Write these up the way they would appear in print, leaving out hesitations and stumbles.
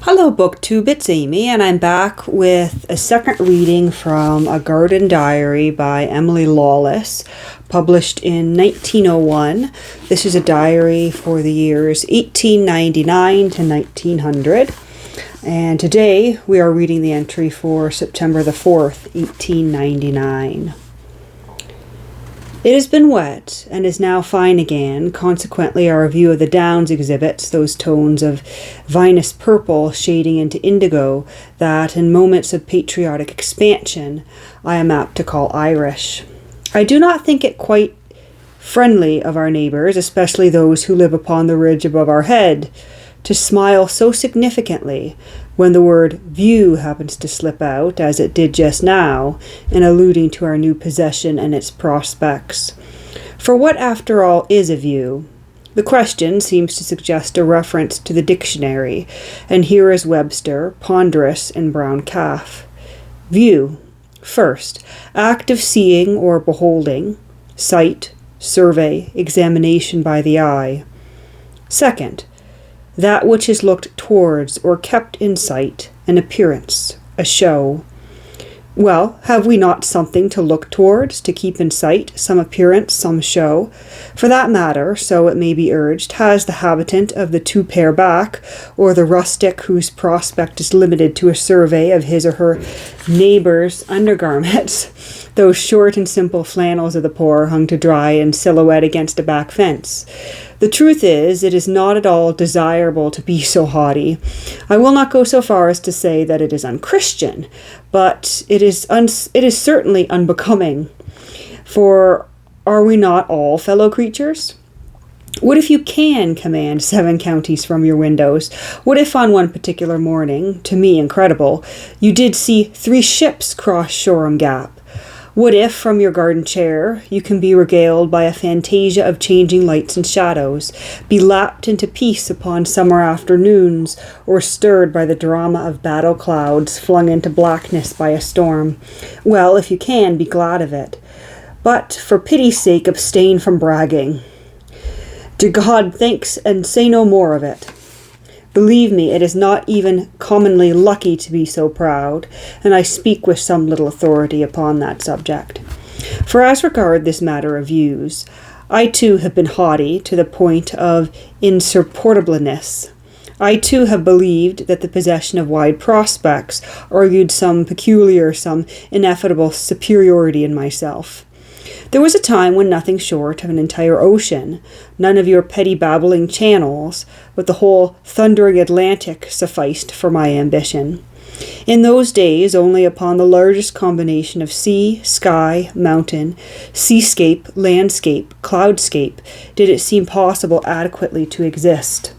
Hello, BookTube, it's Amy, and I'm back with a second reading from A Garden Diary by Emily Lawless, published in 1901. This is a diary for the years 1899 to 1900, and today we are reading the entry for September the 4th, 1899. It has been wet and is now fine again. Consequently, our view of the downs exhibits those tones of vinous purple shading into indigo that, in moments of patriotic expansion, I am apt to call Irish. I do not think it quite friendly of our neighbours, especially those who live upon the ridge above our head, to smile so significantly when the word view happens to slip out, as it did just now, in alluding to our new possession and its prospects. For what, after all, is a view? The question seems to suggest a reference to the dictionary, and here is Webster, ponderous in brown calf. View. First, act of seeing or beholding, sight, survey, examination by the eye. Second, that which is looked towards or kept in sight, an appearance, a show. Well, have we not something to look towards, to keep in sight, some appearance, some show? For that matter, so it may be urged, has the habitant of the two-pair back, or the rustic whose prospect is limited to a survey of his or her neighbour's undergarments, those short and simple flannels of the poor hung to dry in silhouette against a back fence. The truth is, it is not at all desirable to be so haughty. I will not go so far as to say that it is unchristian, but it is certainly unbecoming. For are we not all fellow creatures? What if you can command 7 counties from your windows? What if on one particular morning, to me incredible, you did see 3 ships cross Shoreham Gap? What if, from your garden chair, you can be regaled by a fantasia of changing lights and shadows, be lapped into peace upon summer afternoons, or stirred by the drama of battle clouds flung into blackness by a storm? Well, if you can, be glad of it. But, for pity's sake, abstain from bragging. To God thanks, and say no more of it. Believe me, it is not even commonly lucky to be so proud, and I speak with some little authority upon that subject. For as regard this matter of views, I too have been haughty to the point of insupportableness. I too have believed that the possession of wide prospects argued some peculiar, some ineffable superiority in myself. There was a time when nothing short of an entire ocean, none of your petty babbling channels, but the whole thundering Atlantic sufficed for my ambition. In those days, only upon the largest combination of sea, sky, mountain, seascape, landscape, cloudscape, did it seem possible adequately to exist.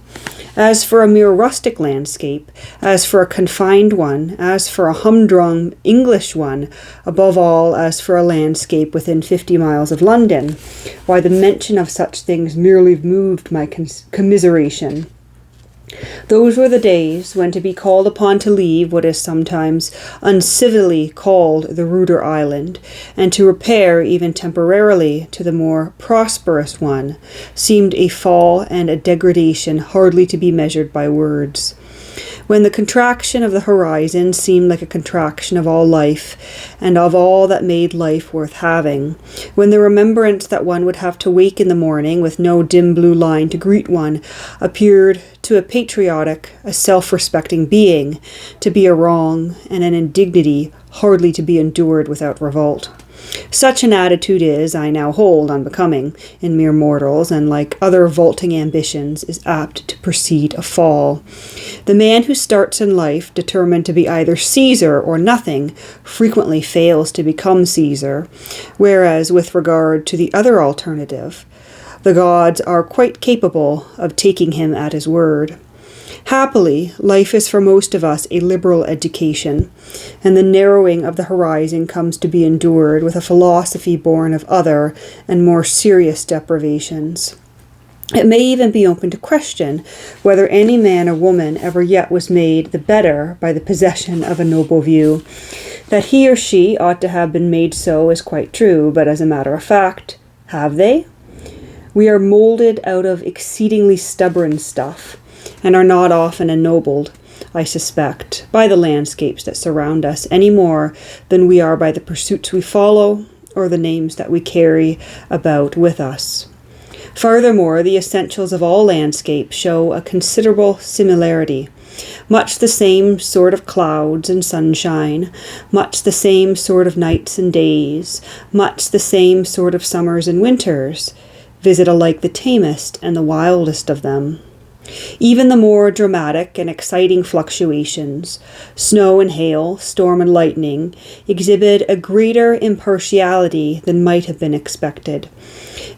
As for a mere rustic landscape, as for a confined one, as for a humdrum English one, above all, as for a landscape within 50 miles of London, why the mention of such things merely moved my commiseration. Those were the days when to be called upon to leave what is sometimes uncivilly called the ruder island, and to repair even temporarily to the more prosperous one, seemed a fall and a degradation hardly to be measured by words. When the contraction of the horizon seemed like a contraction of all life, and of all that made life worth having, when the remembrance that one would have to wake in the morning with no dim blue line to greet one appeared to a patriotic, a self-respecting being to be a wrong and an indignity hardly to be endured without revolt. Such an attitude is, I now hold, unbecoming in mere mortals, and like other vaulting ambitions, is apt to precede a fall. The man who starts in life determined to be either Caesar or nothing frequently fails to become Caesar, whereas with regard to the other alternative, the gods are quite capable of taking him at his word. Happily, life is for most of us a liberal education, and the narrowing of the horizon comes to be endured with a philosophy born of other and more serious deprivations. It may even be open to question whether any man or woman ever yet was made the better by the possession of a noble view. That he or she ought to have been made so is quite true, but as a matter of fact, have they? We are molded out of exceedingly stubborn stuff, and are not often ennobled. I suspect, by the landscapes that surround us any more than we are by the pursuits we follow or the names that we carry about with us. Furthermore, the essentials of all landscapes show a considerable similarity. Much the same sort of clouds and sunshine, much the same sort of nights and days, much the same sort of summers and winters, visit alike the tamest and the wildest of them. Even the more dramatic and exciting fluctuations, snow and hail, storm and lightning, exhibit a greater impartiality than might have been expected.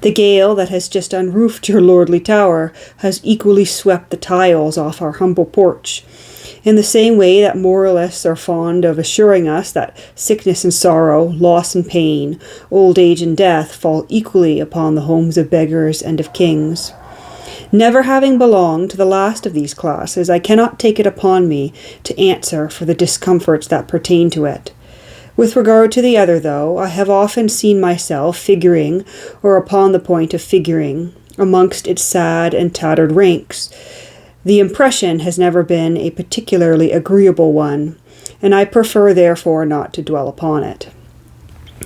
The gale that has just unroofed your lordly tower has equally swept the tiles off our humble porch. In the same way that moralists are fond of assuring us that sickness and sorrow, loss and pain, old age and death fall equally upon the homes of beggars and of kings. Never having belonged to the last of these classes, I cannot take it upon me to answer for the discomforts that pertain to it. With regard to the other, though, I have often seen myself figuring, or upon the point of figuring, amongst its sad and tattered ranks. The impression has never been a particularly agreeable one, and I prefer therefore not to dwell upon it.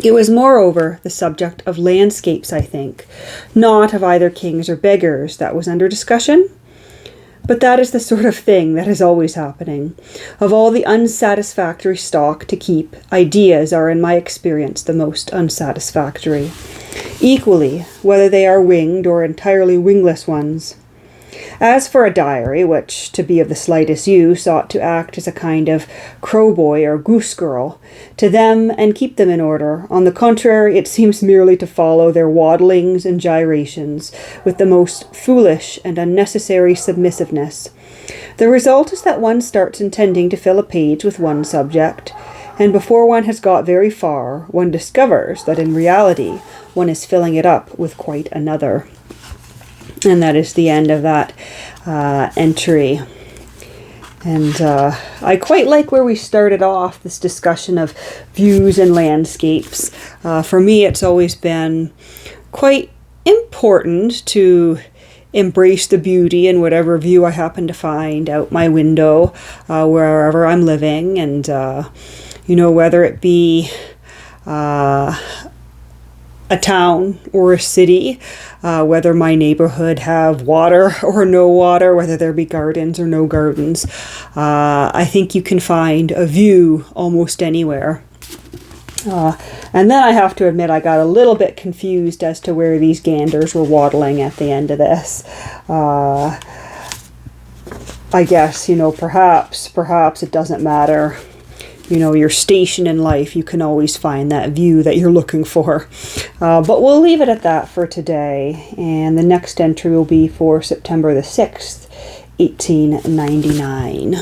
It was moreover the subject of landscapes, I think, not of either kings or beggars, that was under discussion. But that is the sort of thing that is always happening. Of all the unsatisfactory stock to keep, ideas are in my experience the most unsatisfactory. Equally, whether they are winged or entirely wingless ones. As for a diary, which, to be of the slightest use, ought to act as a kind of crowboy or goose girl, to them and keep them in order, on the contrary, it seems merely to follow their waddlings and gyrations with the most foolish and unnecessary submissiveness. The result is that one starts intending to fill a page with one subject, and before one has got very far, one discovers that in reality one is filling it up with quite another. And that is the end of that entry. And I quite like where we started off this discussion of views and landscapes. For me, it's always been quite important to embrace the beauty in whatever view I happen to find out my window, wherever I'm living. And, whether it be a town or a city, whether my neighborhood have water or no water, whether there be gardens or no gardens. I think you can find a view almost anywhere. And then I have to admit I got a little bit confused as to where these ganders were waddling at the end of this. I guess, perhaps it doesn't matter. Your station in life, you can always find that view that you're looking for. But we'll leave it at that for today. And the next entry will be for September the 6th, 1899.